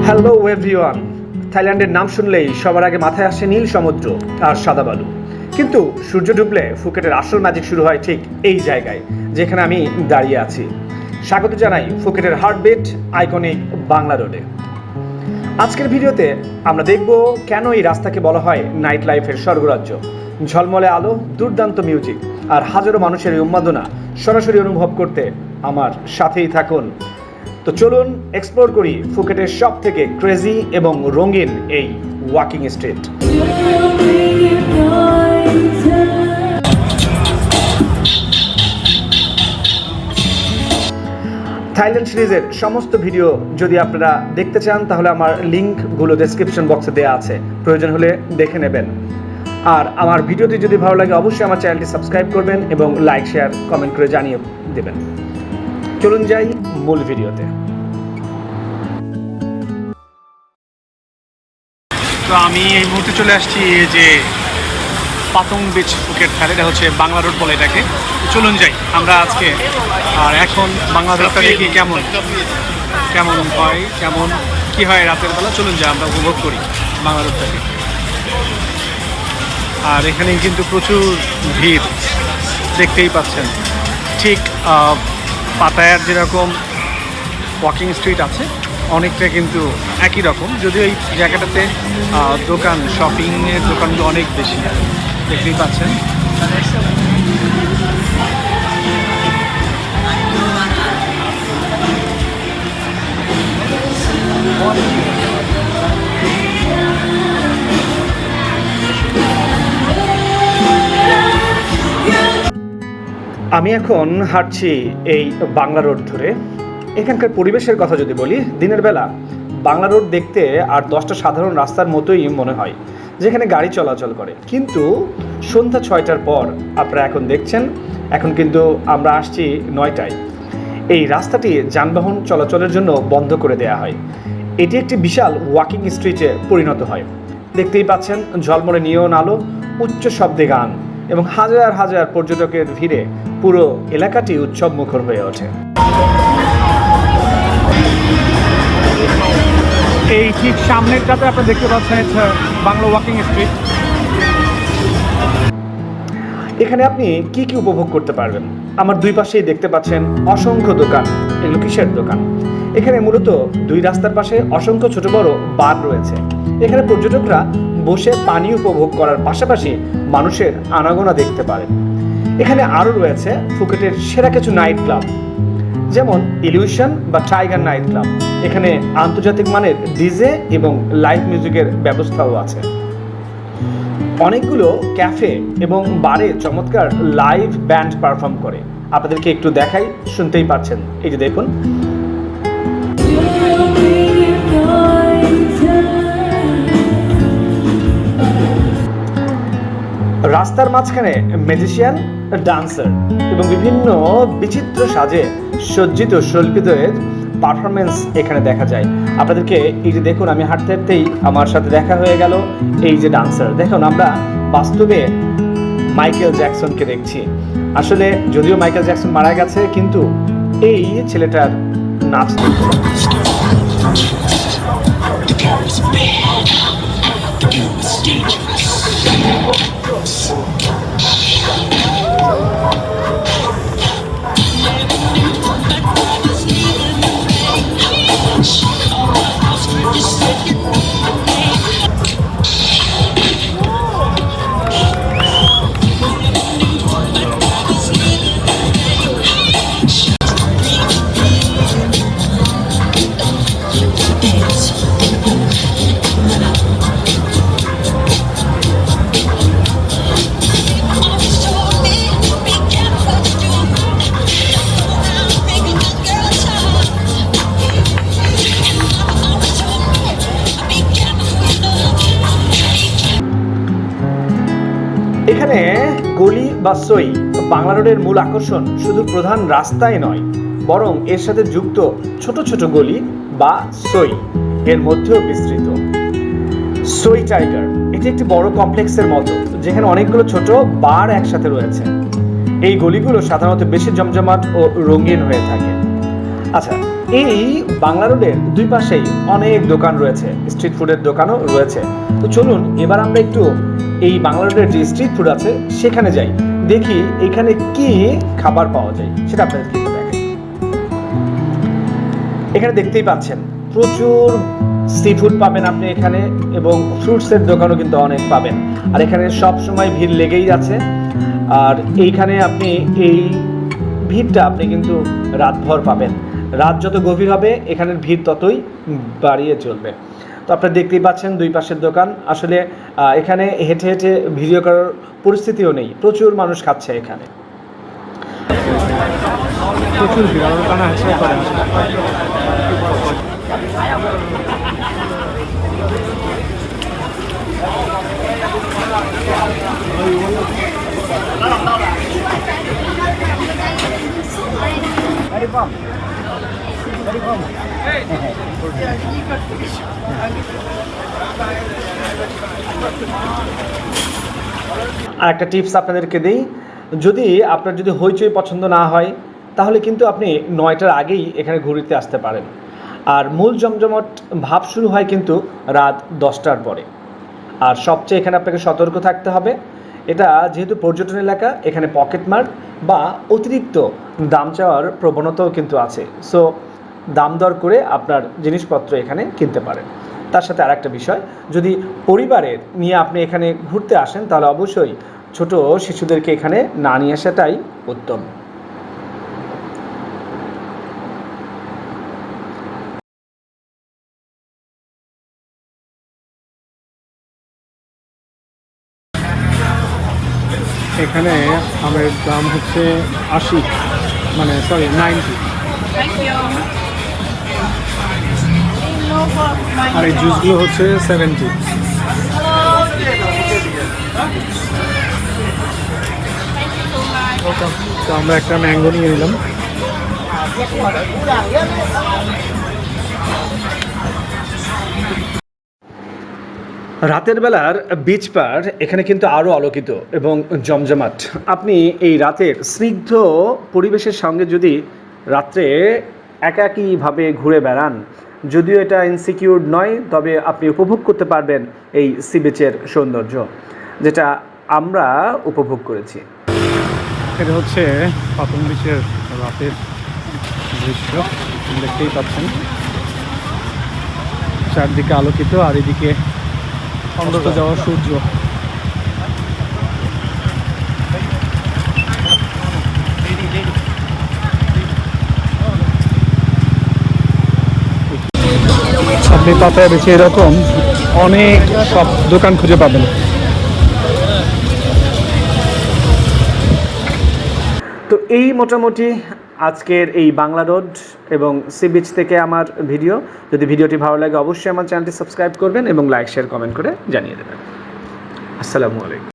Hello everyone. থাইল্যান্ডের নাম শুনলেই সবার আগে মাথায় আসে নীল সমুদ্র আর সাদা বালু, কিন্তু সূর্য ডুবলে ফুকেটের আসল ম্যাজিক শুরু হয় ঠিক এই জায়গায় যেখানে আমি দাঁড়িয়ে আছি। স্বাগত জানাই ফুকেটের হার্টবিট আইকনিক বাংলা রোডে। আজকের ভিডিওতে আমরা দেখব কেন এই রাস্তাকে বলা হয় নাইট লাইফের স্বর্গরাজ্য। ঝলমলে আলো, দুর্দান্ত মিউজিক আর হাজারো মানুষের এই উন্মাদনা সরাসরি অনুভব করতে আমার সাথেই থাকুন। তো চলুন এক্সপ্লোর করি ফুকেটের সব থেকে ক্রেজি এবং রঙিন এই ওয়াকিং স্ট্রিট। থাইল্যান্ড সিরিজের সমস্ত ভিডিও যদি আপনারা দেখতে চান তাহলে আমার লিঙ্কগুলো ডেসক্রিপশন বক্সে দেওয়া আছে, প্রয়োজন হলে দেখে নেবেন। আর আমার ভিডিওটি যদি ভালো লাগে অবশ্যই আমার চ্যানেলটি সাবস্ক্রাইব করবেন এবং লাইক শেয়ার কমেন্ট করে জানিয়ে দেবেন। চলুন যাই মূল ভিডিওতে। তো আমি এই মুহূর্তে চলে আসছি যে পাতং বিচ ফুকেট ফেলে, এটা হচ্ছে বাংলা রোড বলে এটাকে। চলুন যাই আমরা আজকে। আর এখন বাংলা রোডটা দেখি কেমন হয়, কেমন কি হয় রাতের বেলা। চলুন যাই আমরা উপভোগ করি বাংলা রোডটাকে। আর এখানে কিন্তু প্রচুর ভিড় দেখতেই পাচ্ছেন। ঠিক পাতায়ার যেরকম ওয়াকিং স্ট্রিট আছে অনেকটা কিন্তু একই রকম, যদিও এই জায়গাটাতে দোকান, শপিংয়ের দোকানগুলো অনেক বেশি দেখতেই পাচ্ছেন। আমি এখন হাঁটছি এই বাংলা রোড ধরে। এখানকার পরিবেশের কথা যদি বলি, দিনের বেলা বাংলা রোড দেখতে আর 10টা সাধারণ রাস্তার মতোই মনে হয় যেখানে গাড়ি চলাচল করে, কিন্তু সন্ধ্যা 6টার পর আপনারা এখন দেখছেন, এখন কিন্তু আমরা আসছি 9টায়, এই রাস্তাটি যানবাহন চলাচলের জন্য বন্ধ করে দেওয়া হয়। এটি একটি বিশাল ওয়াকিং স্ট্রিটে পরিণত হয়। দেখতেই পাচ্ছেন ঝলমলে নিয়ন আলো, উচ্চ শব্দে গান এবং হাজার হাজার পর্যটকের ভিড়ে পুরো এলাকাটি উৎসব মুখর হয়ে ওঠে। এই ঠিক সামনেরটাতে আপনারা দেখতে পাচ্ছেন বাংলা ওয়াকিং স্ট্রিট। এখানে আপনি কি কি উপভোগ করতে পারবেন? আমার দুই পাশেই দেখতে পাচ্ছেন অসংখ্য দোকান। এগুলো কিসের দোকান? এখানে মূলত দুই রাস্তার পাশে অসংখ্য ছোট বড় বার রয়েছে। এখানে পর্যটকরা বসে পানি উপভোগ করার পাশাপাশি মানুষের আনাগোনা দেখতে পারেন। এখানে আরও রয়েছে ফুকেটের সেরা কিছু নাইট ক্লাব, যেমন ইলিউশন বা টাইগার নাইট ক্লাব। এখানে আন্তর্জাতিক মানের ডিজে এবং লাইভ মিউজিকের ব্যবস্থাও আছে। অনেকগুলো ক্যাফে এবং বারে চমৎকার লাইভ ব্যান্ড পারফর্ম করে। আপনাদেরকে একটু দেখাই, শুনতেই পাচ্ছেন, এই যে দেখুন। রাস্তার মাঝখানে ম্যাজিশিয়ান, ডান্সার এবং বিভিন্ন বিচিত্র সাজে সজ্জিত শিল্পীদের পারফরমেন্স এখানে দেখা যায়। আপনাদেরকে এই যে দেখুন, আমি হাঁটতে হাঁটতেই আমার সাথে দেখা হয়ে গেল এই যে ডান্সার। দেখুন, আমরা বাস্তবে মাইকেল জ্যাকসনকে দেখছি। আসলে যদিও মাইকেল জ্যাকসন মারা গেছে, কিন্তু এই ছেলেটার নাচ দেখুন। এখানে গলি বা সই বাংলা রোডের মূল আকর্ষণ শুধু প্রধান রাস্তায় নয়, বরং এর সাথে যুক্ত ছোট ছোট গলি বা সই এর মধ্যেও বিস্তৃত। সই টাইগার এটি একটি বড় কমপ্লেক্সের মতো, যেখানে অনেকগুলো ছোট বার একসাথে রয়েছে। এই গলিগুলো সাধারণত বেশি জমজমাট ও রঙিন হয়ে থাকে। আচ্ছা, এই বাংলা রোডের দুই পাশেই অনেক দোকান রয়েছে, স্ট্রিট ফুডের দোকানও রয়েছে। তো চলুন এবার আমরা একটু এই বাংলা রোডের যে স্ট্রিট ফুড আছে সেখানে যাই, দেখি এখানে কি খাবার পাওয়া যায় সেটা আপনাদেরকে একটু দেখাই। এখানে দেখতেই পাচ্ছেন প্রচুর সি ফুড পাবেন আপনি এখানে, এবং ফ্রুটসের দোকানও কিন্তু অনেক পাবেন। আর এখানে সব সময় ভিড় লেগেই আছে। আর এইখানে আপনি এই ভিড়টা আপনি কিন্তু রাতভর পাবেন। রাত যত গভীর হবে এখানের ভিড় ততই বাড়িয়ে চলবে। তো আপনারা দেখতেই পাচ্ছেন দুই পাশের দোকান। আসলে এখানে হেঁটে হেঁটে ভিডিও করার পরিস্থিতিও নেই, প্রচুর মানুষ খাচ্ছে এখানে। প্রচুর ভিড়, আর ওখানে আছে আর একটা টিপস আপনাদেরকে দিই, যদি আপনার যদি হইচই পছন্দ না হয় তাহলে কিন্তু আপনি 9টার আগেই এখানে ঘুরতে আসতে পারেন। আর মূল জমজমাট ভাব শুরু হয় কিন্তু রাত 10টার পরে। আর সবচেয়ে এখানে আপনাকে সতর্ক থাকতে হবে, এটা যেহেতু পর্যটন এলাকা, এখানে পকেটমার বা অতিরিক্ত দাম চাওয়ার প্রবণতাও কিন্তু আছে। সো দাম দর করে আপনার জিনিসপত্র এখানে কিনতে পারেন। তার সাথে আরেকটা বিষয়, যদি পরিবারের নিয়ে আপনি এখানে ঘুরতে আসেন তাহলে অবশ্যই ছোট শিশুদেরকে এখানে না নিয়ে আসাটাই উত্তম। এখানে আমের দাম হচ্ছে 80, মানে সরি 90, আর এই জুসগুলো হচ্ছে 70। তো আমরা একটা ম্যাঙ্গো নিয়ে নিলাম। রাতের বেলার বিচ পার এখানে কিন্তু আরও আলোকিত এবং জমজমাট। আপনি এই রাতের স্নিগ্ধ পরিবেশের সঙ্গে যদি রাত্রে একাকীভাবে ঘুরে বেড়ান, যদিও এটা ইনসিকিউর নয়, তবে আপনি উপভোগ করতে পারবেন এই সি বিচের সৌন্দর্য, যেটা আমরা উপভোগ করেছি। এটা হচ্ছে পাতং বিচের রাতের দৃশ্য, দেখতেই পাচ্ছেন চারদিকে আলোকিত, আর এদিকে অন্ধকার যাওয়া সূর্য। আপনি পাতায় বেছে এরকম অনেক সব দোকান খুঁজে পাবেন। তো এই মোটামুটি আজকের এই বাংলা রোড এবং সি বিচ থেকে আমার ভিডিও। যদি ভিডিওটি ভালো লাগে অবশ্যই আমার চ্যানেলটি সাবস্ক্রাইব করবেন এবং লাইক শেয়ার কমেন্ট করে জানিয়ে দেবেন। আসসালামু আলাইকুম।